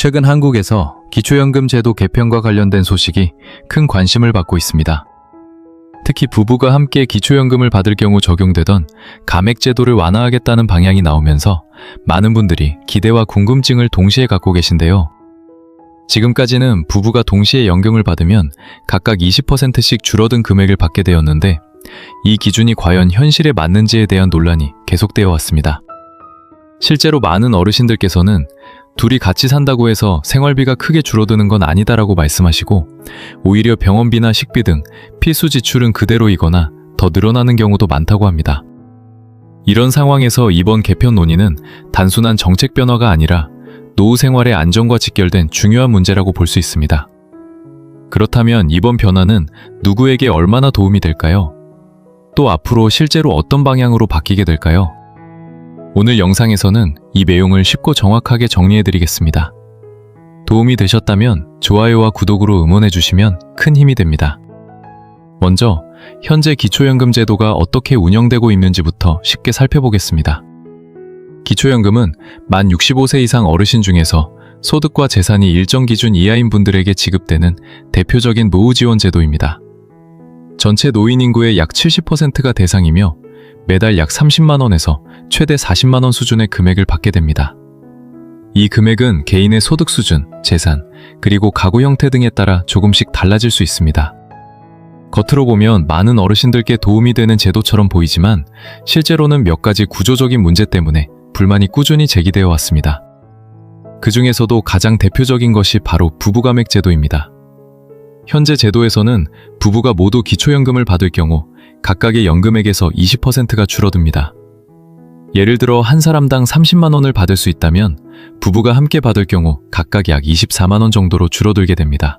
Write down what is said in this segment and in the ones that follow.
최근 한국에서 기초연금 제도 개편과 관련된 소식이 큰 관심을 받고 있습니다. 특히 부부가 함께 기초연금을 받을 경우 적용되던 감액 제도를 완화하겠다는 방향이 나오면서 많은 분들이 기대와 궁금증을 동시에 갖고 계신데요. 지금까지는 부부가 동시에 연금을 받으면 각각 20%씩 줄어든 금액을 받게 되었는데 이 기준이 과연 현실에 맞는지에 대한 논란이 계속되어 왔습니다. 실제로 많은 어르신들께서는 둘이 같이 산다고 해서 생활비가 크게 줄어드는 건 아니다라고 말씀하시고 오히려 병원비나 식비 등 필수 지출은 그대로이거나 더 늘어나는 경우도 많다고 합니다. 이런 상황에서 이번 개편 논의는 단순한 정책 변화가 아니라 노후 생활의 안정과 직결된 중요한 문제라고 볼 수 있습니다. 그렇다면 이번 변화는 누구에게 얼마나 도움이 될까요? 또 앞으로 실제로 어떤 방향으로 바뀌게 될까요? 오늘 영상에서는 이 내용을 쉽고 정확하게 정리해드리겠습니다. 도움이 되셨다면 좋아요와 구독으로 응원해주시면 큰 힘이 됩니다. 먼저 현재 기초연금 제도가 어떻게 운영되고 있는지부터 쉽게 살펴보겠습니다. 기초연금은 만 65세 이상 어르신 중에서 소득과 재산이 일정 기준 이하인 분들에게 지급되는 대표적인 노후 지원 제도입니다. 전체 노인 인구의 약 70%가 대상이며 매달 약 30만 원에서 최대 40만 원 수준의 금액을 받게 됩니다. 이 금액은 개인의 소득 수준, 재산, 그리고 가구 형태 등에 따라 조금씩 달라질 수 있습니다. 겉으로 보면 많은 어르신들께 도움이 되는 제도처럼 보이지만 실제로는 몇 가지 구조적인 문제 때문에 불만이 꾸준히 제기되어 왔습니다. 그 중에서도 가장 대표적인 것이 바로 부부감액 제도입니다. 현재 제도에서는 부부가 모두 기초연금을 받을 경우 각각의 연금액에서 20%가 줄어듭니다. 예를 들어 한 사람당 30만 원을 받을 수 있다면 부부가 함께 받을 경우 각각 약 24만 원 정도로 줄어들게 됩니다.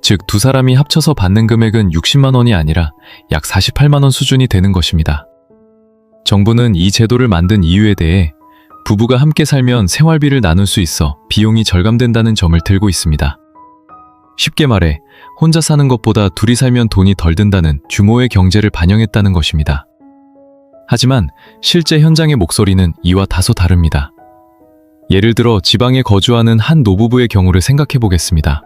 즉 두 사람이 합쳐서 받는 금액은 60만 원이 아니라 약 48만 원 수준이 되는 것입니다. 정부는 이 제도를 만든 이유에 대해 부부가 함께 살면 생활비를 나눌 수 있어 비용이 절감된다는 점을 들고 있습니다. 쉽게 말해 혼자 사는 것보다 둘이 살면 돈이 덜 든다는 규모의 경제를 반영했다는 것입니다. 하지만 실제 현장의 목소리는 이와 다소 다릅니다. 예를 들어 지방에 거주하는 한 노부부의 경우를 생각해 보겠습니다.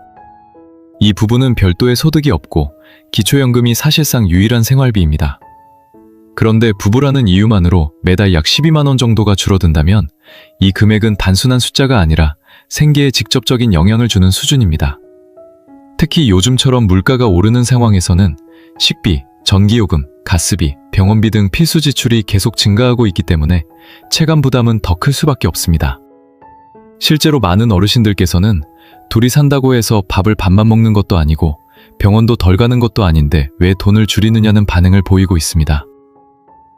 이 부부는 별도의 소득이 없고 기초연금이 사실상 유일한 생활비입니다. 그런데 부부라는 이유만으로 매달 약 12만 원 정도가 줄어든다면 이 금액은 단순한 숫자가 아니라 생계에 직접적인 영향을 주는 수준입니다. 특히 요즘처럼 물가가 오르는 상황에서는 식비, 전기요금, 가스비, 병원비 등 필수 지출이 계속 증가하고 있기 때문에 체감 부담은 더 클 수밖에 없습니다. 실제로 많은 어르신들께서는 둘이 산다고 해서 밥을 밥만 먹는 것도 아니고 병원도 덜 가는 것도 아닌데 왜 돈을 줄이느냐는 반응을 보이고 있습니다.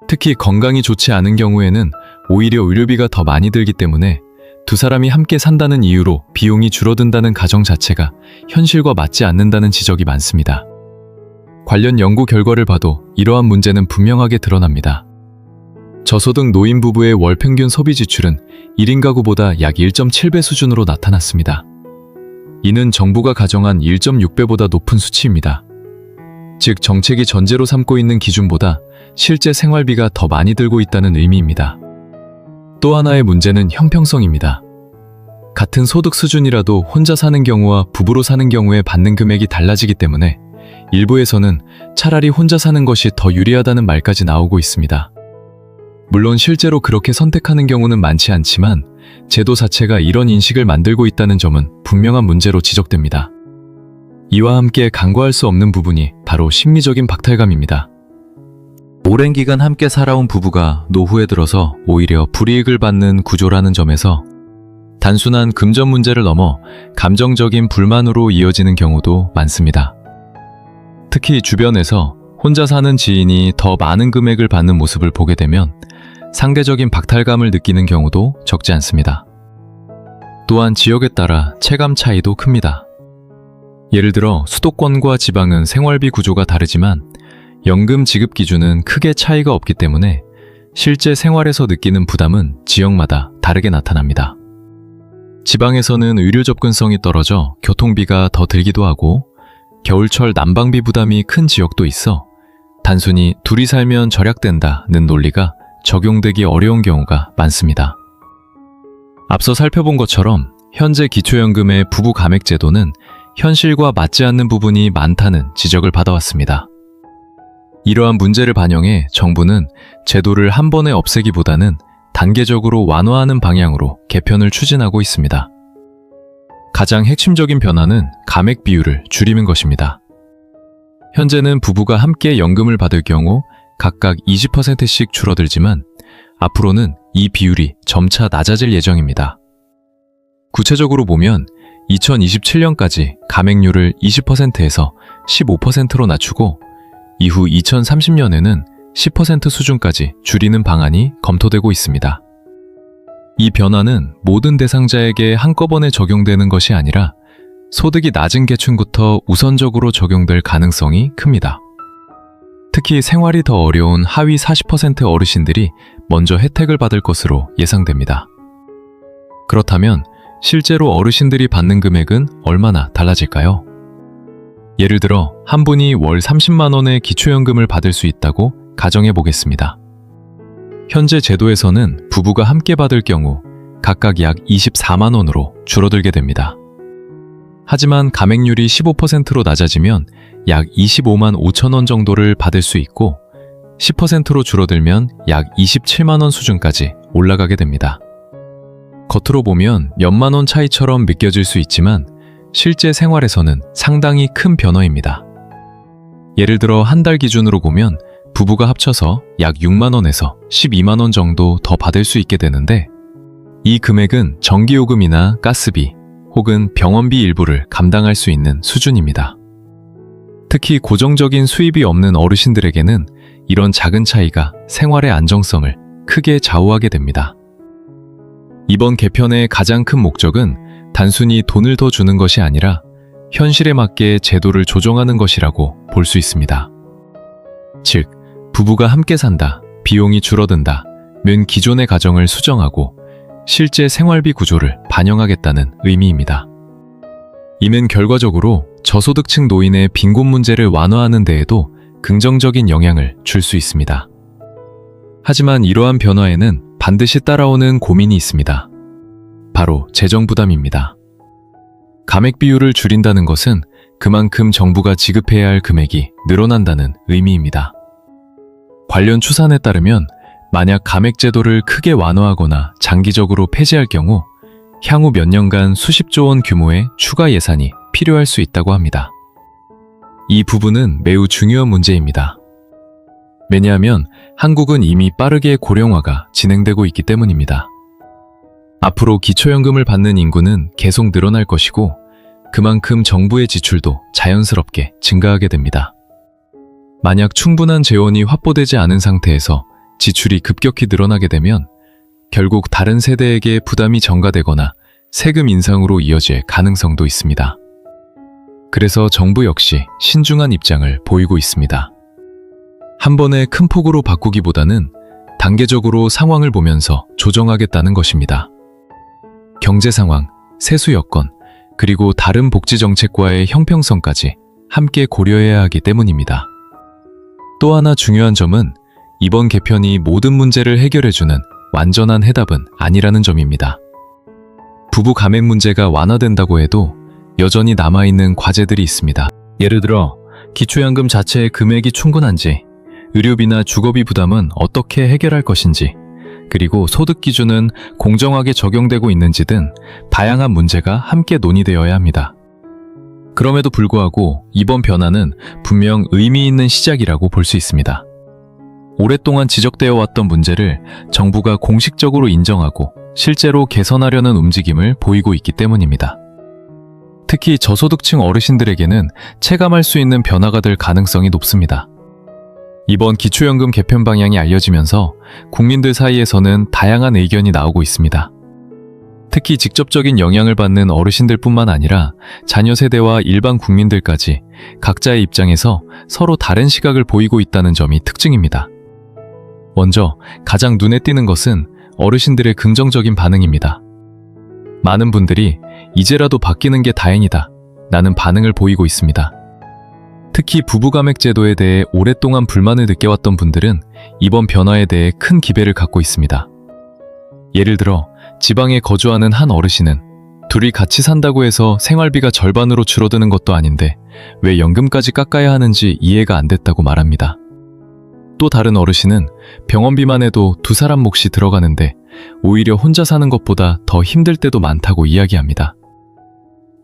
특히 건강이 좋지 않은 경우에는 오히려 의료비가 더 많이 들기 때문에 두 사람이 함께 산다는 이유로 비용이 줄어든다는 가정 자체가 현실과 맞지 않는다는 지적이 많습니다. 관련 연구 결과를 봐도 이러한 문제는 분명하게 드러납니다. 저소득 노인 부부의 월 평균 소비 지출은 1인 가구보다 약 1.7배 수준으로 나타났습니다. 이는 정부가 가정한 1.6배보다 높은 수치입니다. 즉 정책이 전제로 삼고 있는 기준보다 실제 생활비가 더 많이 들고 있다는 의미입니다. 또 하나의 문제는 형평성입니다. 같은 소득 수준이라도 혼자 사는 경우와 부부로 사는 경우에 받는 금액이 달라지기 때문에 일부에서는 차라리 혼자 사는 것이 더 유리하다는 말까지 나오고 있습니다. 물론 실제로 그렇게 선택하는 경우는 많지 않지만 제도 자체가 이런 인식을 만들고 있다는 점은 분명한 문제로 지적됩니다. 이와 함께 간과할 수 없는 부분이 바로 심리적인 박탈감입니다. 오랜 기간 함께 살아온 부부가 노후에 들어서 오히려 불이익을 받는 구조라는 점에서 단순한 금전 문제를 넘어 감정적인 불만으로 이어지는 경우도 많습니다. 특히 주변에서 혼자 사는 지인이 더 많은 금액을 받는 모습을 보게 되면 상대적인 박탈감을 느끼는 경우도 적지 않습니다. 또한 지역에 따라 체감 차이도 큽니다. 예를 들어 수도권과 지방은 생활비 구조가 다르지만 연금 지급 기준은 크게 차이가 없기 때문에 실제 생활에서 느끼는 부담은 지역마다 다르게 나타납니다. 지방에서는 의료 접근성이 떨어져 교통비가 더 들기도 하고 겨울철 난방비 부담이 큰 지역도 있어 단순히 둘이 살면 절약된다는 논리가 적용되기 어려운 경우가 많습니다. 앞서 살펴본 것처럼 현재 기초연금의 부부 감액 제도는 현실과 맞지 않는 부분이 많다는 지적을 받아왔습니다. 이러한 문제를 반영해 정부는 제도를 한 번에 없애기보다는 단계적으로 완화하는 방향으로 개편을 추진하고 있습니다. 가장 핵심적인 변화는 감액 비율을 줄이는 것입니다. 현재는 부부가 함께 연금을 받을 경우 각각 20%씩 줄어들지만 앞으로는 이 비율이 점차 낮아질 예정입니다. 구체적으로 보면 2027년까지 감액률을 20%에서 15%로 낮추고 이후 2030년에는 10% 수준까지 줄이는 방안이 검토되고 있습니다. 이 변화는 모든 대상자에게 한꺼번에 적용되는 것이 아니라 소득이 낮은 계층부터 우선적으로 적용될 가능성이 큽니다. 특히 생활이 더 어려운 하위 40% 어르신들이 먼저 혜택을 받을 것으로 예상됩니다. 그렇다면 실제로 어르신들이 받는 금액은 얼마나 달라질까요? 예를 들어 한 분이 월 30만 원의 기초연금을 받을 수 있다고 가정해 보겠습니다. 현재 제도에서는 부부가 함께 받을 경우 각각 약 24만 원으로 줄어들게 됩니다. 하지만 감액률이 15%로 낮아지면 약 25만 5천 원 정도를 받을 수 있고 10%로 줄어들면 약 27만 원 수준까지 올라가게 됩니다. 겉으로 보면 몇만 원 차이처럼 느껴질 수 있지만 실제 생활에서는 상당히 큰 변화입니다. 예를 들어 한 달 기준으로 보면 부부가 합쳐서 약 6만 원에서 12만 원 정도 더 받을 수 있게 되는데 이 금액은 전기요금이나 가스비 혹은 병원비 일부를 감당할 수 있는 수준입니다. 특히 고정적인 수입이 없는 어르신들에게는 이런 작은 차이가 생활의 안정성을 크게 좌우하게 됩니다. 이번 개편의 가장 큰 목적은 단순히 돈을 더 주는 것이 아니라 현실에 맞게 제도를 조정하는 것이라고 볼 수 있습니다. 즉, 부부가 함께 산다, 비용이 줄어든다, 면 기존의 가정을 수정하고 실제 생활비 구조를 반영하겠다는 의미입니다. 이는 결과적으로 저소득층 노인의 빈곤 문제를 완화하는 데에도 긍정적인 영향을 줄 수 있습니다. 하지만 이러한 변화에는 반드시 따라오는 고민이 있습니다. 바로 재정 부담입니다. 감액 비율을 줄인다는 것은 그만큼 정부가 지급해야 할 금액이 늘어난다는 의미입니다. 관련 추산에 따르면 만약 감액 제도를 크게 완화하거나 장기적으로 폐지할 경우 향후 몇 년간 수십조 원 규모의 추가 예산이 필요할 수 있다고 합니다. 이 부분은 매우 중요한 문제입니다. 왜냐하면 한국은 이미 빠르게 고령화가 진행되고 있기 때문입니다. 앞으로 기초연금을 받는 인구는 계속 늘어날 것이고 그만큼 정부의 지출도 자연스럽게 증가하게 됩니다. 만약 충분한 재원이 확보되지 않은 상태에서 지출이 급격히 늘어나게 되면 결국 다른 세대에게 부담이 전가되거나 세금 인상으로 이어질 가능성도 있습니다. 그래서 정부 역시 신중한 입장을 보이고 있습니다. 한 번에 큰 폭으로 바꾸기보다는 단계적으로 상황을 보면서 조정하겠다는 것입니다. 경제 상황, 세수 여건, 그리고 다른 복지 정책과의 형평성까지 함께 고려해야 하기 때문입니다. 또 하나 중요한 점은 이번 개편이 모든 문제를 해결해주는 완전한 해답은 아니라는 점입니다. 부부 감액 문제가 완화된다고 해도 여전히 남아있는 과제들이 있습니다. 예를 들어 기초연금 자체의 금액이 충분한지, 의료비나 주거비 부담은 어떻게 해결할 것인지, 그리고 소득 기준은 공정하게 적용되고 있는지 등 다양한 문제가 함께 논의되어야 합니다. 그럼에도 불구하고 이번 변화는 분명 의미 있는 시작이라고 볼 수 있습니다. 오랫동안 지적되어 왔던 문제를 정부가 공식적으로 인정하고 실제로 개선하려는 움직임을 보이고 있기 때문입니다. 특히 저소득층 어르신들에게는 체감할 수 있는 변화가 될 가능성이 높습니다. 이번 기초연금 개편 방향이 알려지면서 국민들 사이에서는 다양한 의견이 나오고 있습니다. 특히 직접적인 영향을 받는 어르신들뿐만 아니라 자녀 세대와 일반 국민들까지 각자의 입장에서 서로 다른 시각을 보이고 있다는 점이 특징입니다. 먼저 가장 눈에 띄는 것은 어르신들의 긍정적인 반응입니다. 많은 분들이 이제라도 바뀌는 게 다행이다 라는 반응을 보이고 있습니다. 특히 부부감액 제도에 대해 오랫동안 불만을 느껴왔던 분들은 이번 변화에 대해 큰 기대를 갖고 있습니다. 예를 들어 지방에 거주하는 한 어르신은 둘이 같이 산다고 해서 생활비가 절반으로 줄어드는 것도 아닌데 왜 연금까지 깎아야 하는지 이해가 안 됐다고 말합니다. 또 다른 어르신은 병원비만 해도 두 사람 몫이 들어가는데 오히려 혼자 사는 것보다 더 힘들 때도 많다고 이야기합니다.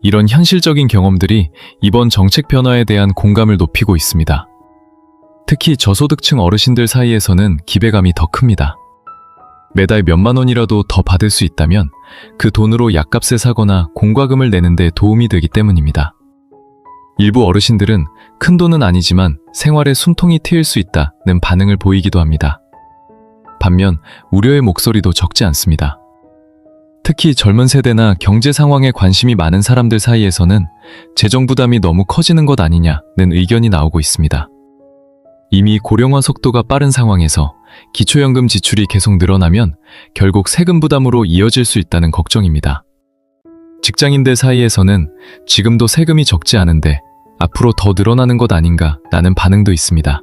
이런 현실적인 경험들이 이번 정책 변화에 대한 공감을 높이고 있습니다. 특히 저소득층 어르신들 사이에서는 기대감이 더 큽니다. 매달 몇만 원이라도 더 받을 수 있다면 그 돈으로 약값을 사거나 공과금을 내는 데 도움이 되기 때문입니다. 일부 어르신들은 큰 돈은 아니지만 생활에 숨통이 트일 수 있다는 반응을 보이기도 합니다. 반면 우려의 목소리도 적지 않습니다. 특히 젊은 세대나 경제 상황에 관심이 많은 사람들 사이에서는 재정 부담이 너무 커지는 것 아니냐는 의견이 나오고 있습니다. 이미 고령화 속도가 빠른 상황에서 기초연금 지출이 계속 늘어나면 결국 세금 부담으로 이어질 수 있다는 걱정입니다. 직장인들 사이에서는 지금도 세금이 적지 않은데 앞으로 더 늘어나는 것 아닌가라는 반응도 있습니다.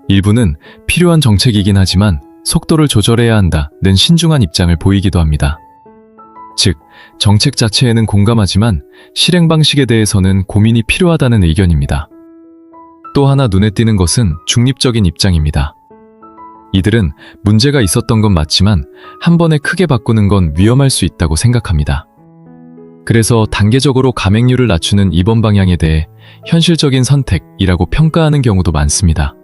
일부는 필요한 정책이긴 하지만 속도를 조절해야 한다는 신중한 입장을 보이기도 합니다. 즉, 정책 자체에는 공감하지만 실행 방식에 대해서는 고민이 필요하다는 의견입니다. 또 하나 눈에 띄는 것은 중립적인 입장입니다. 이들은 문제가 있었던 건 맞지만 한 번에 크게 바꾸는 건 위험할 수 있다고 생각합니다. 그래서 단계적으로 감액률을 낮추는 이번 방향에 대해 현실적인 선택이라고 평가하는 경우도 많습니다.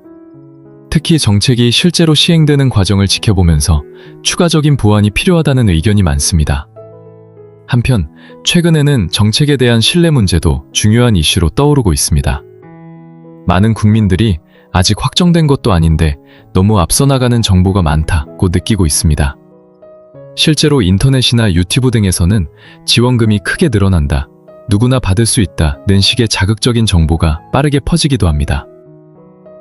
특히 정책이 실제로 시행되는 과정을 지켜보면서 추가적인 보완이 필요하다는 의견이 많습니다. 한편 최근에는 정책에 대한 신뢰 문제도 중요한 이슈로 떠오르고 있습니다. 많은 국민들이 아직 확정된 것도 아닌데 너무 앞서 나가는 정보가 많다고 느끼고 있습니다. 실제로 인터넷이나 유튜브 등에서는 지원금이 크게 늘어난다, 누구나 받을 수 있다는 식의 자극적인 정보가 빠르게 퍼지기도 합니다.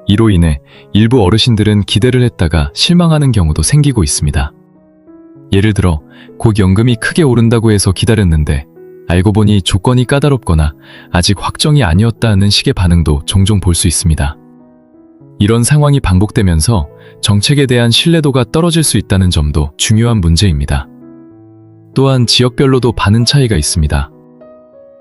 이로 인해 일부 어르신들은 기대를 했다가 실망하는 경우도 생기고 있습니다. 예를 들어 곧 연금이 크게 오른다고 해서 기다렸는데 알고 보니 조건이 까다롭거나 아직 확정이 아니었다는 식의 반응도 종종 볼 수 있습니다. 이런 상황이 반복되면서 정책에 대한 신뢰도가 떨어질 수 있다는 점도 중요한 문제입니다. 또한 지역별로도 반응 차이가 있습니다.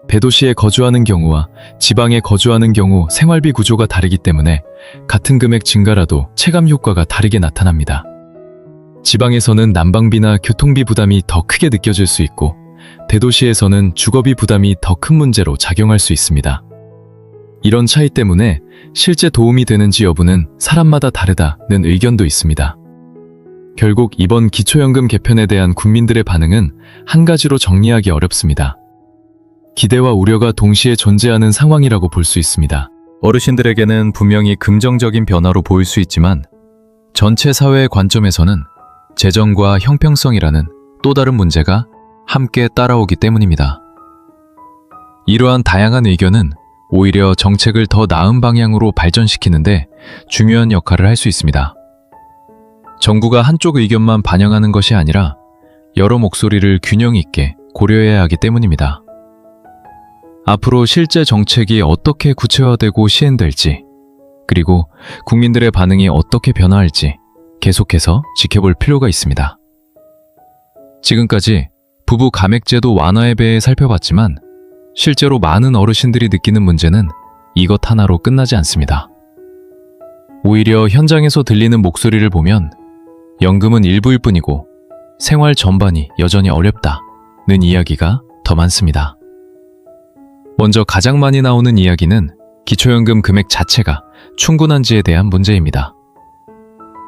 대도시에 거주하는 경우와 지방에 거주하는 경우 생활비 구조가 다르기 때문에 같은 금액 증가라도 체감 효과가 다르게 나타납니다. 지방에서는 난방비나 교통비 부담이 더 크게 느껴질 수 있고 대도시에서는 주거비 부담이 더 큰 문제로 작용할 수 있습니다. 이런 차이 때문에 실제 도움이 되는지 여부는 사람마다 다르다는 의견도 있습니다. 결국 이번 기초연금 개편에 대한 국민들의 반응은 한 가지로 정리하기 어렵습니다. 기대와 우려가 동시에 존재하는 상황이라고 볼 수 있습니다. 어르신들에게는 분명히 긍정적인 변화로 보일 수 있지만 전체 사회의 관점에서는 재정과 형평성이라는 또 다른 문제가 함께 따라오기 때문입니다. 이러한 다양한 의견은 오히려 정책을 더 나은 방향으로 발전시키는데 중요한 역할을 할 수 있습니다. 정부가 한쪽 의견만 반영하는 것이 아니라 여러 목소리를 균형 있게 고려해야 하기 때문입니다. 앞으로 실제 정책이 어떻게 구체화되고 시행될지, 그리고 국민들의 반응이 어떻게 변화할지 계속해서 지켜볼 필요가 있습니다. 지금까지 부부 감액제도 완화에 대해 살펴봤지만 실제로 많은 어르신들이 느끼는 문제는 이것 하나로 끝나지 않습니다. 오히려 현장에서 들리는 목소리를 보면 연금은 일부일 뿐이고 생활 전반이 여전히 어렵다는 이야기가 더 많습니다. 먼저 가장 많이 나오는 이야기는 기초연금 금액 자체가 충분한지에 대한 문제입니다.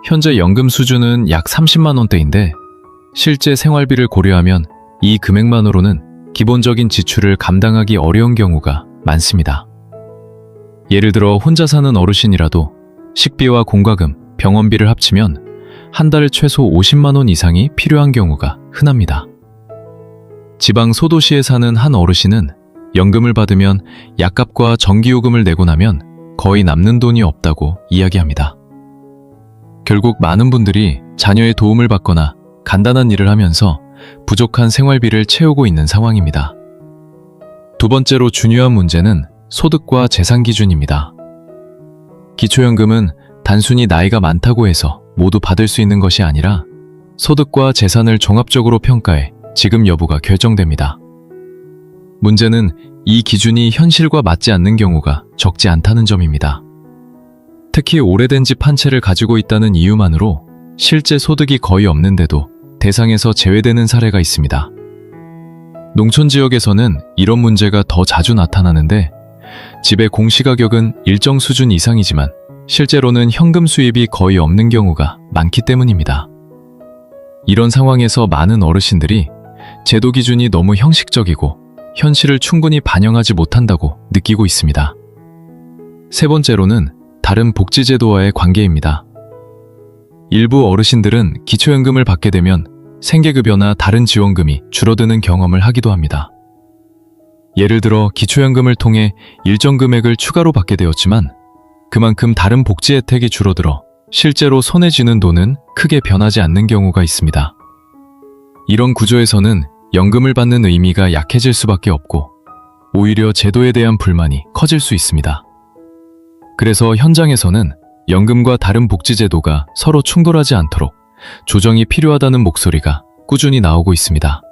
현재 연금 수준은 약 30만 원대인데 실제 생활비를 고려하면 이 금액만으로는 기본적인 지출을 감당하기 어려운 경우가 많습니다. 예를 들어 혼자 사는 어르신이라도 식비와 공과금, 병원비를 합치면 한 달에 최소 50만 원 이상이 필요한 경우가 흔합니다. 지방 소도시에 사는 한 어르신은 연금을 받으면 약값과 전기요금을 내고 나면 거의 남는 돈이 없다고 이야기합니다. 결국 많은 분들이 자녀의 도움을 받거나 간단한 일을 하면서 부족한 생활비를 채우고 있는 상황입니다. 두 번째로 중요한 문제는 소득과 재산 기준입니다. 기초연금은 단순히 나이가 많다고 해서 모두 받을 수 있는 것이 아니라 소득과 재산을 종합적으로 평가해 지급 여부가 결정됩니다. 문제는 이 기준이 현실과 맞지 않는 경우가 적지 않다는 점입니다. 특히 오래된 집 한 채를 가지고 있다는 이유만으로 실제 소득이 거의 없는데도 대상에서 제외되는 사례가 있습니다. 농촌 지역에서는 이런 문제가 더 자주 나타나는데 집의 공시가격은 일정 수준 이상이지만 실제로는 현금 수입이 거의 없는 경우가 많기 때문입니다. 이런 상황에서 많은 어르신들이 제도 기준이 너무 형식적이고 현실을 충분히 반영하지 못한다고 느끼고 있습니다. 세 번째로는 다른 복지제도와의 관계입니다. 일부 어르신들은 기초연금을 받게 되면 생계급여나 다른 지원금이 줄어드는 경험을 하기도 합니다. 예를 들어 기초연금을 통해 일정 금액을 추가로 받게 되었지만 그만큼 다른 복지 혜택이 줄어들어 실제로 손에 쥐는 돈은 크게 변하지 않는 경우가 있습니다. 이런 구조에서는 연금을 받는 의미가 약해질 수밖에 없고 오히려 제도에 대한 불만이 커질 수 있습니다. 그래서 현장에서는 연금과 다른 복지제도가 서로 충돌하지 않도록 조정이 필요하다는 목소리가 꾸준히 나오고 있습니다.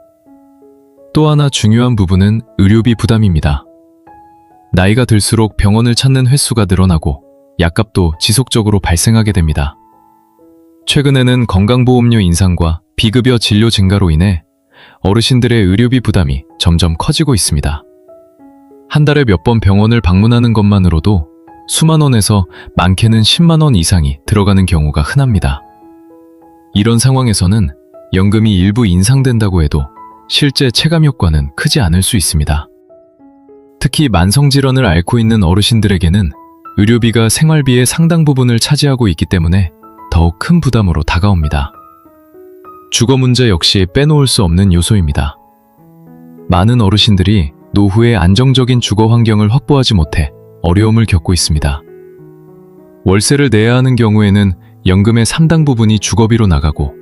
또 하나 중요한 부분은 의료비 부담입니다. 나이가 들수록 병원을 찾는 횟수가 늘어나고 약값도 지속적으로 발생하게 됩니다. 최근에는 건강보험료 인상과 비급여 진료 증가로 인해 어르신들의 의료비 부담이 점점 커지고 있습니다. 한 달에 몇 번 병원을 방문하는 것만으로도 수만 원에서 많게는 10만 원 이상이 들어가는 경우가 흔합니다. 이런 상황에서는 연금이 일부 인상된다고 해도 실제 체감 효과는 크지 않을 수 있습니다. 특히 만성질환을 앓고 있는 어르신들에게는 의료비가 생활비의 상당 부분을 차지하고 있기 때문에 더욱 큰 부담으로 다가옵니다. 주거 문제 역시 빼놓을 수 없는 요소입니다. 많은 어르신들이 노후에 안정적인 주거 환경을 확보하지 못해 어려움을 겪고 있습니다. 월세를 내야 하는 경우에는 연금의 상당 부분이 주거비로 나가고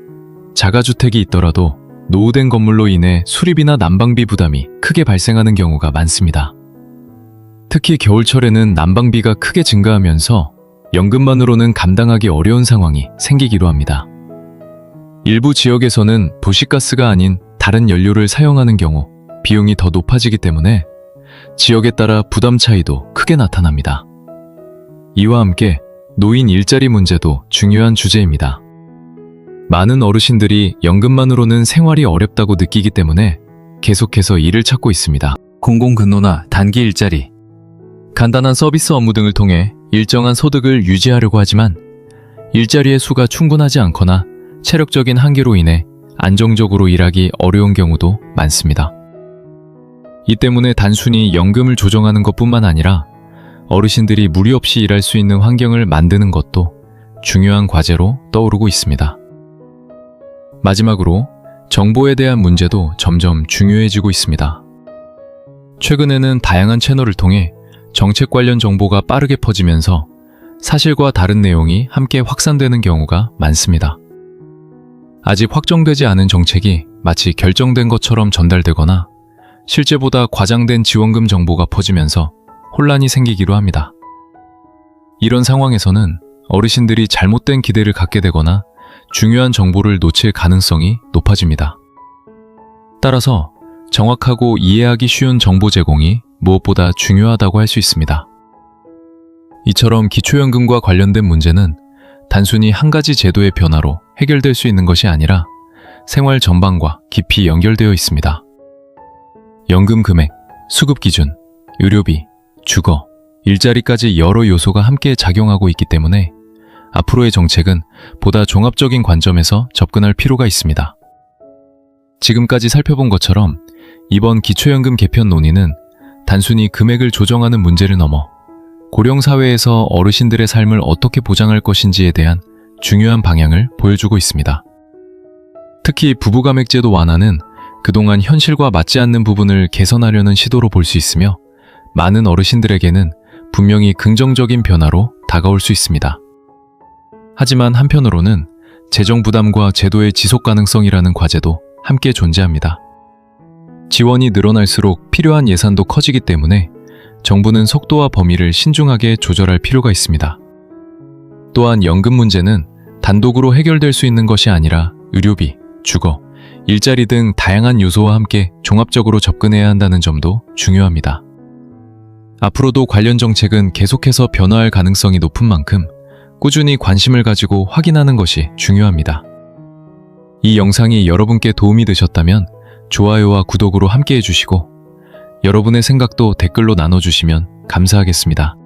자가주택이 있더라도 노후된 건물로 인해 수리비나 난방비 부담이 크게 발생하는 경우가 많습니다. 특히 겨울철에는 난방비가 크게 증가하면서 연금만으로는 감당하기 어려운 상황이 생기기도 합니다. 일부 지역에서는 도시가스가 아닌 다른 연료를 사용하는 경우 비용이 더 높아지기 때문에 지역에 따라 부담 차이도 크게 나타납니다. 이와 함께 노인 일자리 문제도 중요한 주제입니다. 많은 어르신들이 연금만으로는 생활이 어렵다고 느끼기 때문에 계속해서 일을 찾고 있습니다. 공공근로나 단기 일자리, 간단한 서비스 업무 등을 통해 일정한 소득을 유지하려고 하지만 일자리의 수가 충분하지 않거나 체력적인 한계로 인해 안정적으로 일하기 어려운 경우도 많습니다. 이 때문에 단순히 연금을 조정하는 것뿐만 아니라 어르신들이 무리 없이 일할 수 있는 환경을 만드는 것도 중요한 과제로 떠오르고 있습니다. 마지막으로 정보에 대한 문제도 점점 중요해지고 있습니다. 최근에는 다양한 채널을 통해 정책 관련 정보가 빠르게 퍼지면서 사실과 다른 내용이 함께 확산되는 경우가 많습니다. 아직 확정되지 않은 정책이 마치 결정된 것처럼 전달되거나 실제보다 과장된 지원금 정보가 퍼지면서 혼란이 생기기도 합니다. 이런 상황에서는 어르신들이 잘못된 기대를 갖게 되거나 중요한 정보를 놓칠 가능성이 높아집니다. 따라서 정확하고 이해하기 쉬운 정보 제공이 무엇보다 중요하다고 할 수 있습니다. 이처럼 기초연금과 관련된 문제는 단순히 한 가지 제도의 변화로 해결될 수 있는 것이 아니라 생활 전반과 깊이 연결되어 있습니다. 연금 금액, 수급 기준, 의료비, 주거, 일자리까지 여러 요소가 함께 작용하고 있기 때문에 앞으로의 정책은 보다 종합적인 관점에서 접근할 필요가 있습니다. 지금까지 살펴본 것처럼 이번 기초연금 개편 논의는 단순히 금액을 조정하는 문제를 넘어 고령 사회에서 어르신들의 삶을 어떻게 보장할 것인지에 대한 중요한 방향을 보여주고 있습니다. 특히 부부가맥제도 완화는 그동안 현실과 맞지 않는 부분을 개선하려는 시도로 볼 수 있으며 많은 어르신들에게는 분명히 긍정적인 변화로 다가올 수 있습니다. 하지만 한편으로는 재정 부담과 제도의 지속 가능성이라는 과제도 함께 존재합니다. 지원이 늘어날수록 필요한 예산도 커지기 때문에 정부는 속도와 범위를 신중하게 조절할 필요가 있습니다. 또한 연금 문제는 단독으로 해결될 수 있는 것이 아니라 의료비, 주거, 일자리 등 다양한 요소와 함께 종합적으로 접근해야 한다는 점도 중요합니다. 앞으로도 관련 정책은 계속해서 변화할 가능성이 높은 만큼 꾸준히 관심을 가지고 확인하는 것이 중요합니다. 이 영상이 여러분께 도움이 되셨다면 좋아요와 구독으로 함께 해주시고 여러분의 생각도 댓글로 나눠주시면 감사하겠습니다.